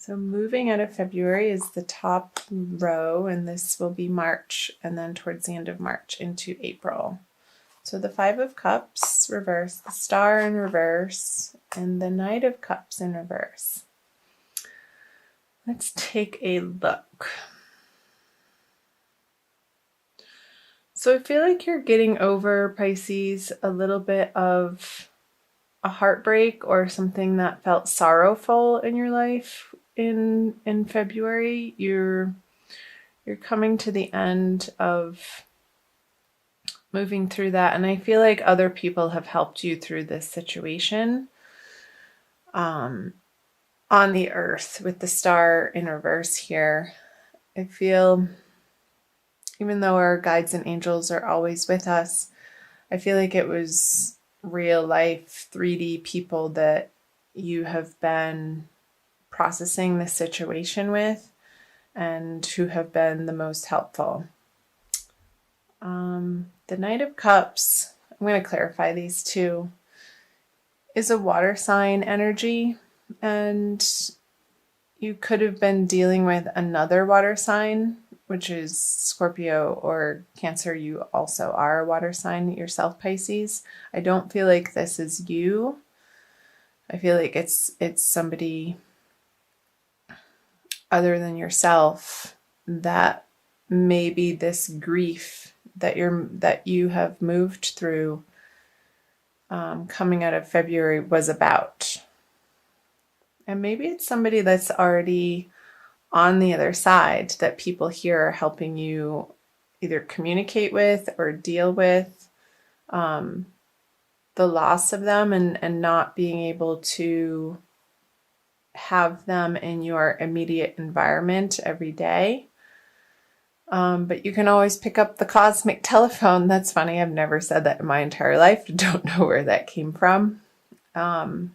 So moving out of February is the top row, and this will be March, and then towards the end of March into April. So the Five of Cups reverse, the Star in reverse, and the Knight of Cups in reverse. Let's take a look. So I feel like you're getting over, Pisces, a little bit of a heartbreak or something that felt sorrowful in your life in February. You're coming to the end of moving through that, and I feel like other people have helped you through this situation. On the earth with the Star in reverse here, I feel, even though our guides and angels are always with us, I feel like it was real life 3D people that you have been processing this situation with and who have been the most helpful. The Knight of Cups, I'm going to clarify these two, is a water sign energy, and you could have been dealing with another water sign, which is Scorpio or Cancer. You also are a water sign yourself, Pisces. I don't feel like this is you. I feel like it's somebody other than yourself that maybe this grief that you have moved through coming out of February was about. And maybe it's somebody that's already on the other side that people here are helping you either communicate with or deal with the loss of them and not being able to have them in your immediate environment every day. But you can always pick up the cosmic telephone. That's funny. I've never said that in my entire life. Don't know where that came from. The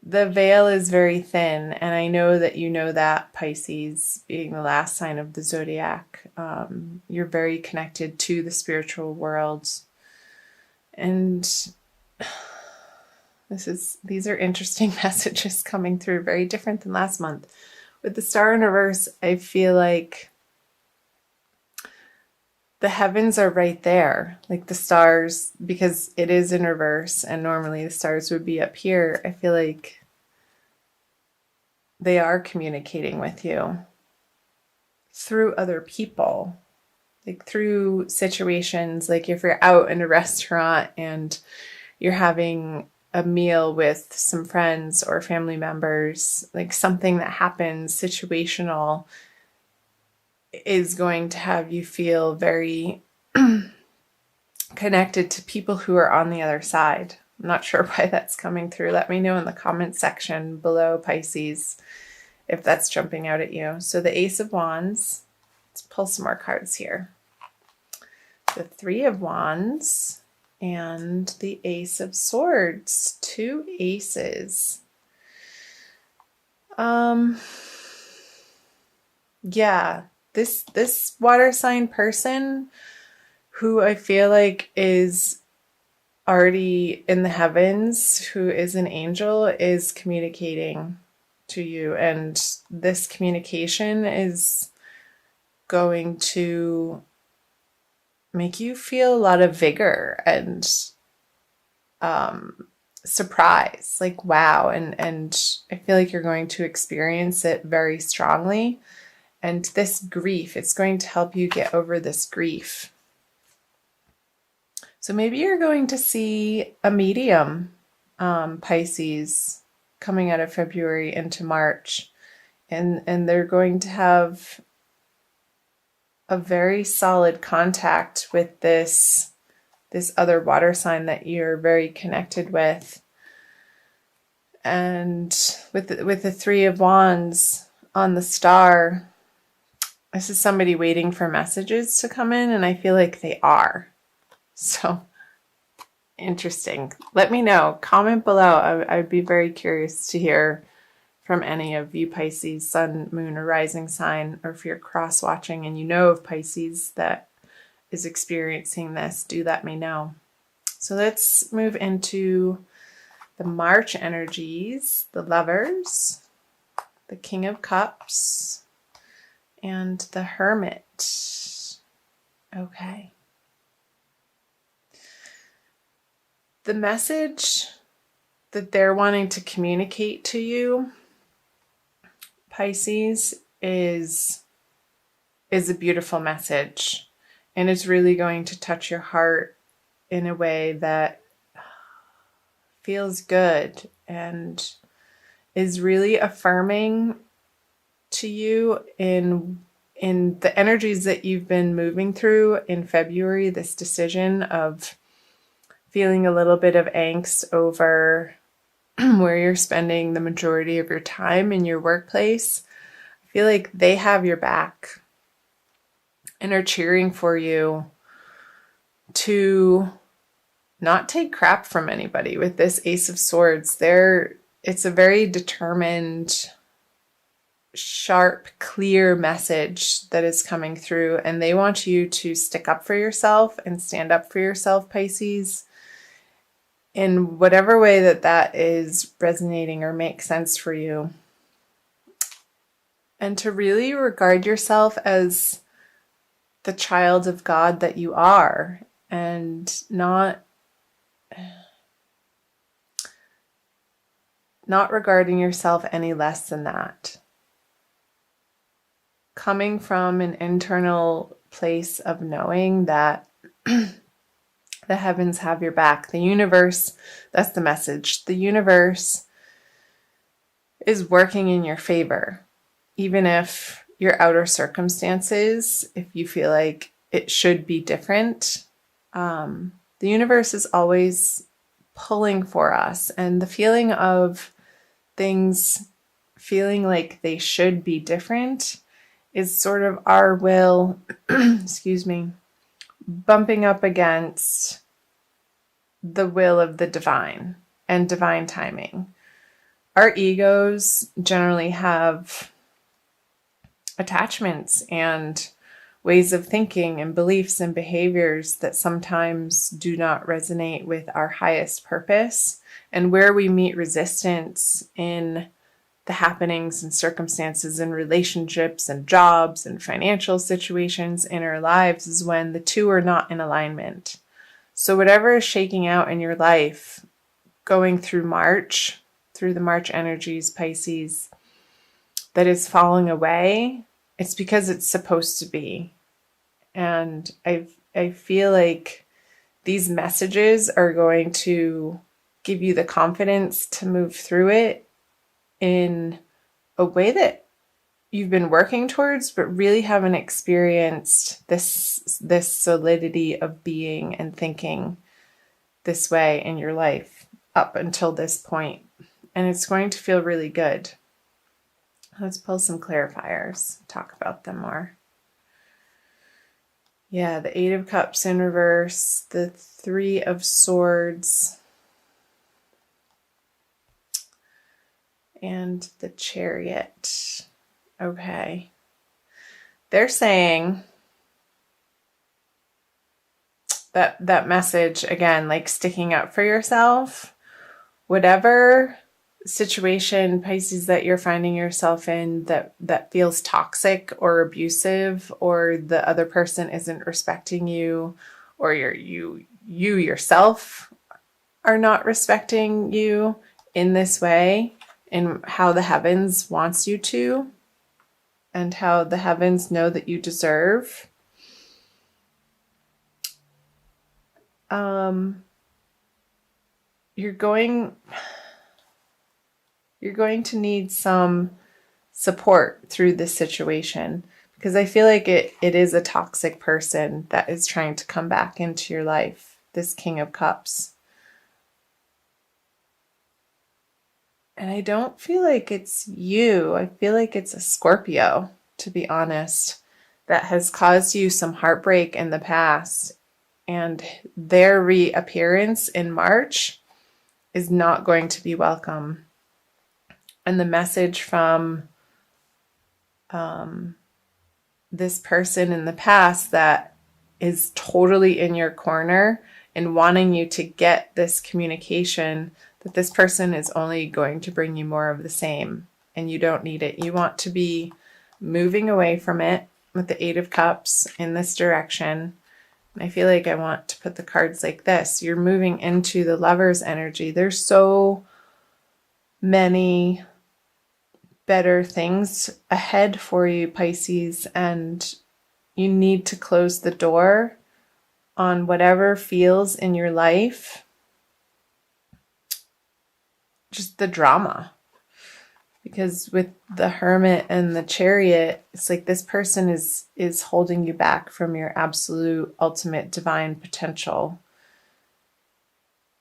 veil is very thin, and I know that you know that, Pisces, being the last sign of the zodiac. You're very connected to the spiritual world, and these are interesting messages coming through, very different than last month. With the Star in reverse, I feel like the heavens are right there, like the stars, because it is in reverse and normally the stars would be up here. I feel like they are communicating with you through other people, like through situations, like if you're out in a restaurant and you're having a meal with some friends or family members, like something that happens situational is going to have you feel very connected to people who are on the other side. I'm not sure why that's coming through. Let me know in the comment section below, Pisces, if that's jumping out at you. So the Ace of Wands, let's pull some more cards here. The Three of Wands and the Ace of Swords, two aces. Yeah, this water sign person who I feel like is already in the heavens, who is an angel, is communicating to you, and this communication is going to make you feel a lot of vigor and surprise, like wow, and I feel like you're going to experience it very strongly. And this grief, it's going to help you get over this grief. So maybe you're going to see a medium, Pisces, coming out of February into March, and they're going to have a very solid contact with this other water sign that you're very connected with. And with the Three of Wands on the Star, this is somebody waiting for messages to come in, and I feel like they are. So interesting. Let me know. Comment below. I'd be very curious to hear from any of you Pisces, sun, moon, or rising sign, or if you're cross-watching and you know of Pisces that is experiencing this, do let me know. So let's move into the March energies, the Lovers, the King of Cups, and the Hermit. Okay. The message that they're wanting to communicate to you, Pisces, is a beautiful message. And it's really going to touch your heart in a way that feels good and is really affirming to you in the energies that you've been moving through in February, this decision of feeling a little bit of angst over where you're spending the majority of your time in your workplace. I feel like they have your back and are cheering for you to not take crap from anybody with this Ace of Swords. It's a very determined, sharp, clear message that is coming through, and they want you to stick up for yourself and stand up for yourself, Pisces, in whatever way that is resonating or makes sense for you. And to really regard yourself as the child of God that you are, and not regarding yourself any less than that. Coming from an internal place of knowing that the heavens have your back. The universe, that's the message. The universe is working in your favor. Even if your outer circumstances, if you feel like it should be different, the universe is always pulling for us. And the feeling of things feeling like they should be different is sort of our will, excuse me, bumping up against the will of the divine and divine timing. Our egos generally have attachments and ways of thinking and beliefs and behaviors that sometimes do not resonate with our highest purpose. And where we meet resistance in the happenings and circumstances and relationships and jobs and financial situations in our lives is when the two are not in alignment. So whatever is shaking out in your life, going through the March energies, Pisces, that is falling away, it's because it's supposed to be. And I feel like these messages are going to give you the confidence to move through it in a way that you've been working towards, but really haven't experienced this solidity of being and thinking this way in your life up until this point. And it's going to feel really good. Let's pull some clarifiers, talk about them more. Yeah, the Eight of Cups in reverse, the Three of Swords, and the Chariot. Okay. They're saying that message, again, like sticking up for yourself, whatever situation, Pisces, that you're finding yourself in that feels toxic or abusive, or the other person isn't respecting you, or you yourself are not respecting you in this way, in how the heavens wants you to, and how the heavens know that you deserve. You're going to need some support through this situation, because I feel like it is a toxic person that is trying to come back into your life, this King of Cups. And I don't feel like it's you. I feel like it's a Scorpio, to be honest, that has caused you some heartbreak in the past. And their reappearance in March is not going to be welcome. And the message from this person in the past that is totally in your corner and wanting you to get this communication that this person is only going to bring you more of the same, and you don't need it. You want to be moving away from it with the Eight of Cups in this direction. And I feel like I want to put the cards like this. You're moving into the Lover's energy. There's so many better things ahead for you, Pisces, and you need to close the door on whatever feels in your life just the drama. Because with the Hermit and the Chariot, it's like this person is holding you back from your absolute ultimate divine potential.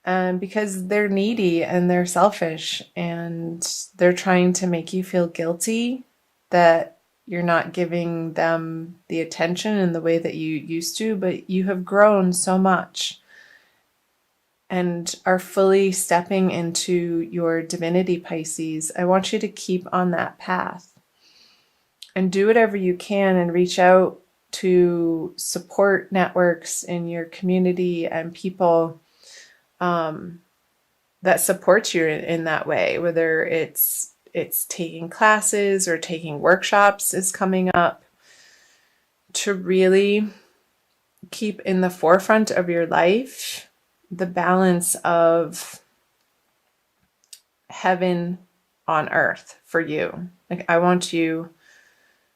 And because they're needy and they're selfish and they're trying to make you feel guilty that you're not giving them the attention in the way that you used to, but you have grown so much and are fully stepping into your divinity, Pisces. I want you to keep on that path and do whatever you can and reach out to support networks in your community and people that support you in that way, whether it's taking classes or taking workshops is coming up, to really keep in the forefront of your life the balance of heaven on earth for you. Like, I want you,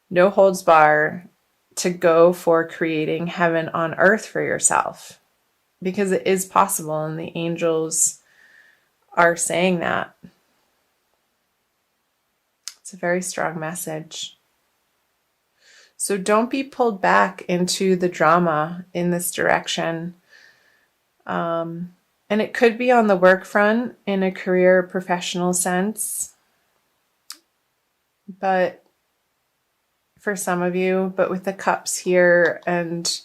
no holds bar, to go for creating heaven on earth for yourself, because it is possible, and the angels are saying that. It's a very strong message. So don't be pulled back into the drama in this direction. And it could be on the work front in a career professional sense, but for some of you, but with the cups here and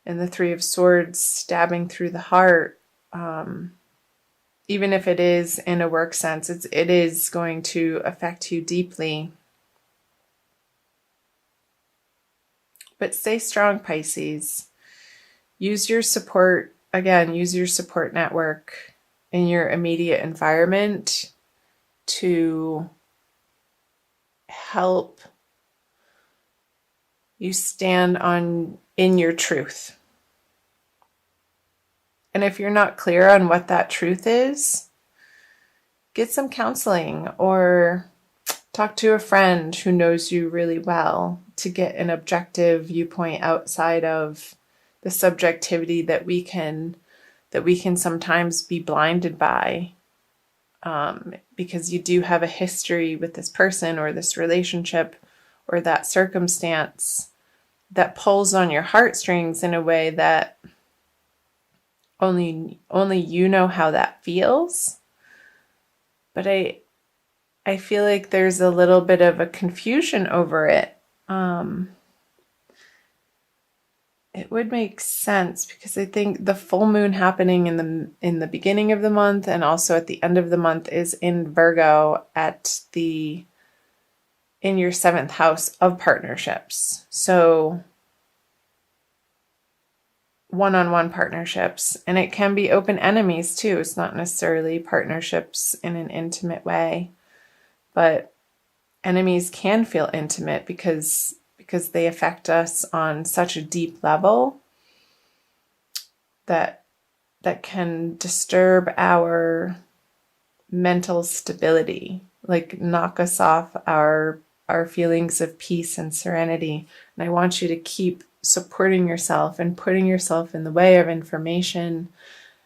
the Three of Swords stabbing through the heart, even if it is in a work sense, it is going to affect you deeply. But stay strong, Pisces. Use your support, again, use your support network in your immediate environment to help you stand in your truth. And if you're not clear on what that truth is, get some counseling or talk to a friend who knows you really well to get an objective viewpoint outside of the subjectivity that we can sometimes be blinded by, because you do have a history with this person or this relationship or that circumstance that pulls on your heartstrings in a way that only you know how that feels. But I feel like there's a little bit of a confusion over it. It would make sense because I think the full moon happening in the beginning of the month and also at the end of the month is in Virgo in your 7th house of partnerships. So one-on-one partnerships, and it can be open enemies too. It's not necessarily partnerships in an intimate way, but enemies can feel intimate because they affect us on such a deep level that can disturb our mental stability, like knock us off our feelings of peace and serenity. And I want you to keep supporting yourself and putting yourself in the way of information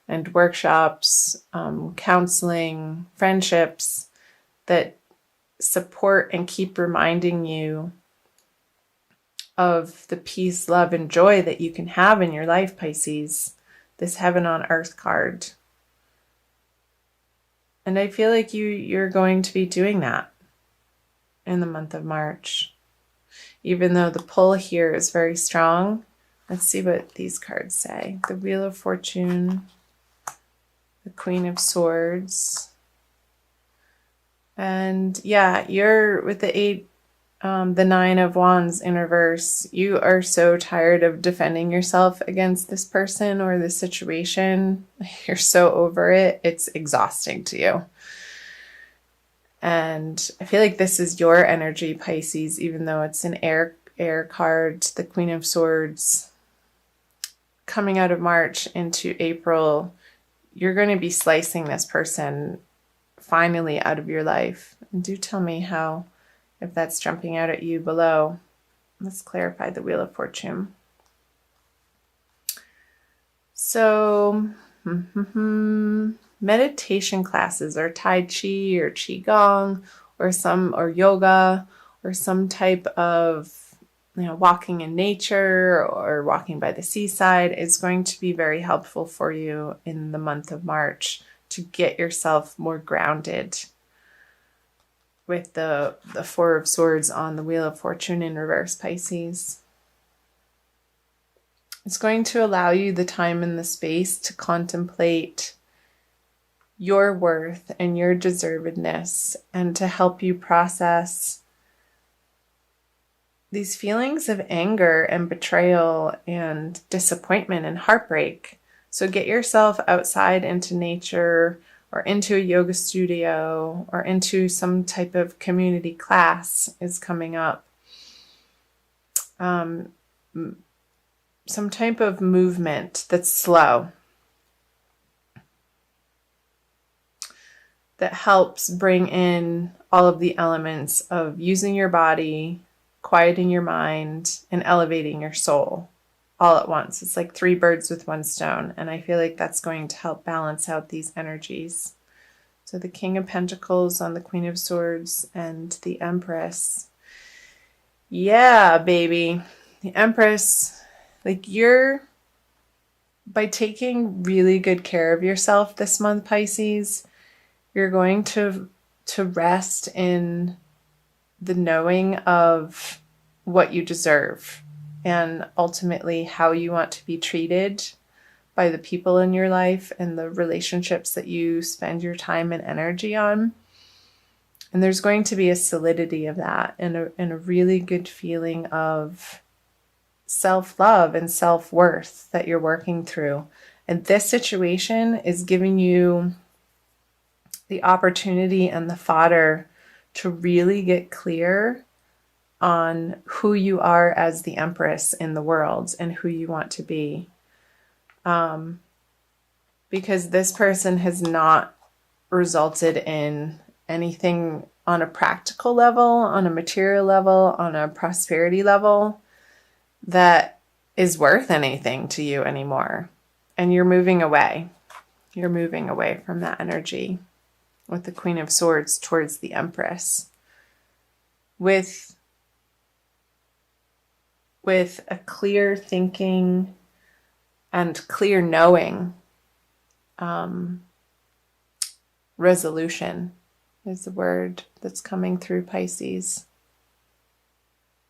and workshops, counseling, friendships that support and keep reminding you of the peace, love, and joy that you can have in your life, Pisces. This heaven on earth card. And I feel like you're going to be doing that in the month of March. Even though the pull here is very strong. Let's see what these cards say. The Wheel of Fortune, the Queen of Swords. And yeah, you're with the The Nine of Wands in reverse. You are so tired of defending yourself against this person or this situation. You're so over it. It's exhausting to you. And I feel like this is your energy, Pisces, even though it's an air card, the Queen of Swords. Coming out of March into April, you're going to be slicing this person finally out of your life. And do tell me how, if that's jumping out at you below. Let's clarify the Wheel of Fortune. So, meditation classes or Tai Chi or Qigong or yoga or some type of, walking in nature or walking by the seaside is going to be very helpful for you in the month of March to get yourself more grounded. With the Four of Swords on the Wheel of Fortune in reverse, Pisces. It's going to allow you the time and the space to contemplate your worth and your deservedness, and to help you process these feelings of anger and betrayal and disappointment and heartbreak. So get yourself outside into nature, or into a yoga studio, or into some type of community class is coming up. Some type of movement that's slow, that helps bring in all of the elements of using your body, quieting your mind, and elevating your soul all at once. It's like 3 birds with 1 stone. And I feel like that's going to help balance out these energies. So the King of Pentacles on the Queen of Swords and the Empress. Yeah, baby. The Empress, by taking really good care of yourself this month, Pisces, you're going to rest in the knowing of what you deserve and ultimately how you want to be treated by the people in your life and the relationships that you spend your time and energy on. And there's going to be a solidity of that and a really good feeling of self-love and self-worth that you're working through. And this situation is giving you the opportunity and the fodder to really get clear on who you are as the Empress in the world and who you want to be. Because this person has not resulted in anything on a practical level, on a material level, on a prosperity level that is worth anything to you anymore. And you're moving away. You're moving away from that energy with the Queen of Swords towards the Empress. With a clear thinking and clear knowing, resolution is the word that's coming through, Pisces.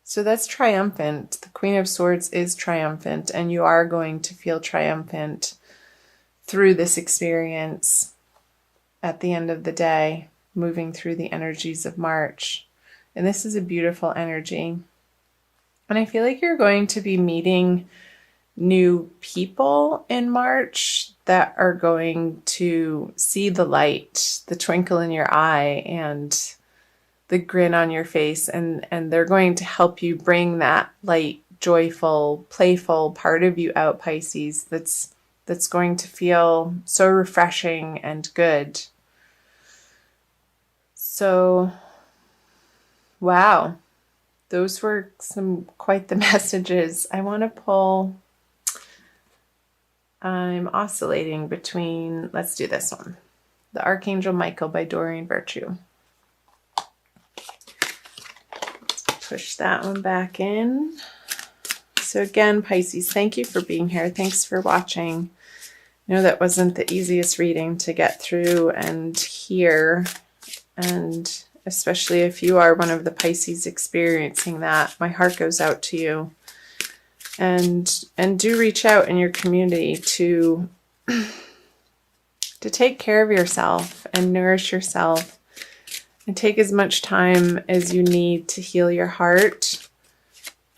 So that's triumphant. The Queen of Swords is triumphant, and you are going to feel triumphant through this experience at the end of the day, moving through the energies of March. And this is a beautiful energy. And I feel like you're going to be meeting new people in March that are going to see the light, the twinkle in your eye, and the grin on your face, and they're going to help you bring that light, joyful, playful part of you out, Pisces, that's going to feel so refreshing and good. So, wow, those were quite the messages. I want to pull. I'm oscillating between, let's do this one, The Archangel Michael by Doreen Virtue. Push that one back in. So again, Pisces, thank you for being here. Thanks for watching. I know that wasn't the easiest reading to get through and hear, and especially if you are one of the Pisces experiencing that, my heart goes out to you. And do reach out in your community to take care of yourself and nourish yourself And take as much time as you need to heal your heart.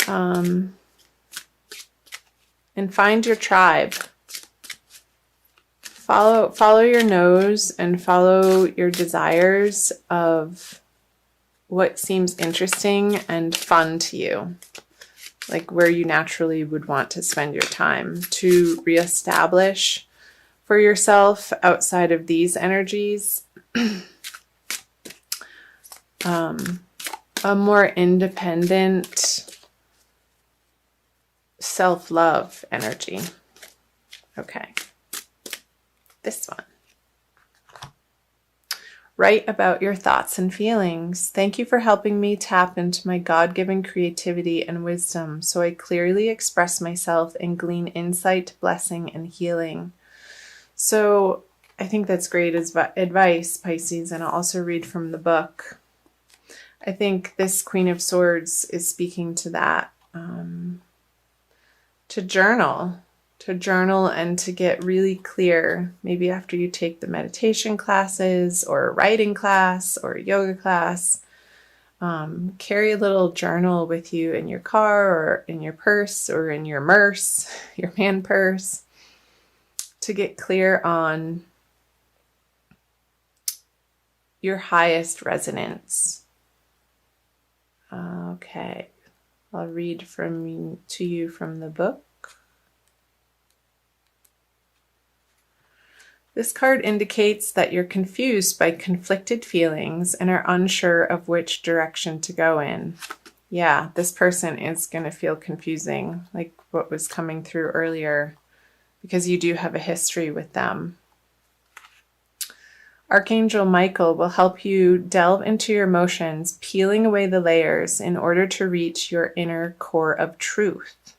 And find your tribe. Follow your nose and follow your desires of what seems interesting and fun to you. Like where you naturally would want to spend your time to reestablish for yourself outside of these energies. A more independent self-love energy. Okay. This one. Write about your thoughts and feelings. Thank you for helping me tap into my God-given creativity and wisdom so I clearly express myself and glean insight, blessing, and healing. So I think that's great advice, Pisces, and I'll also read from the book. I think this Queen of Swords is speaking to that. To journal and to get really clear, maybe after you take the meditation classes or a writing class or a yoga class, carry a little journal with you in your car or in your purse or in your merce, your man purse, to get clear on your highest resonance. Okay, I'll read to you from the book. This card indicates that you're confused by conflicted feelings and are unsure of which direction to go in. Yeah, this person is going to feel confusing, like what was coming through earlier, because you do have a history with them. Archangel Michael will help you delve into your emotions, peeling away the layers in order to reach your inner core of truth.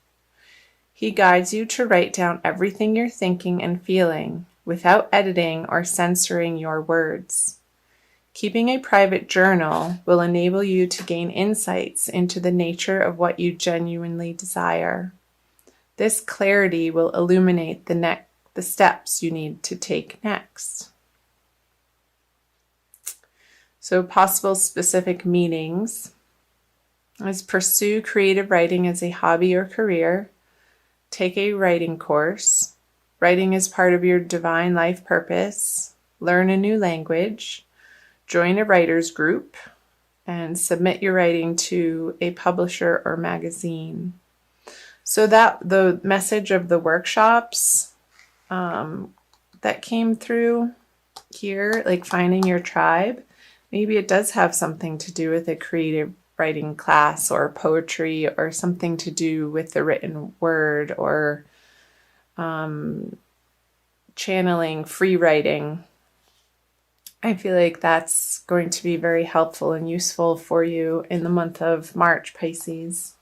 He guides you to write down everything you're thinking and feeling without editing or censoring your words. Keeping a private journal will enable you to gain insights into the nature of what you genuinely desire. This clarity will illuminate the steps you need to take next. So possible specific meanings is pursue creative writing as a hobby or career. Take a writing course. Writing is part of your divine life purpose. Learn a new language. Join a writer's group. And submit your writing to a publisher or magazine. So that the message of the workshops that came through here, like finding your tribe, maybe it does have something to do with a creative writing class or poetry or something to do with the written word or channeling, free writing. I feel like that's going to be very helpful and useful for you in the month of March, Pisces.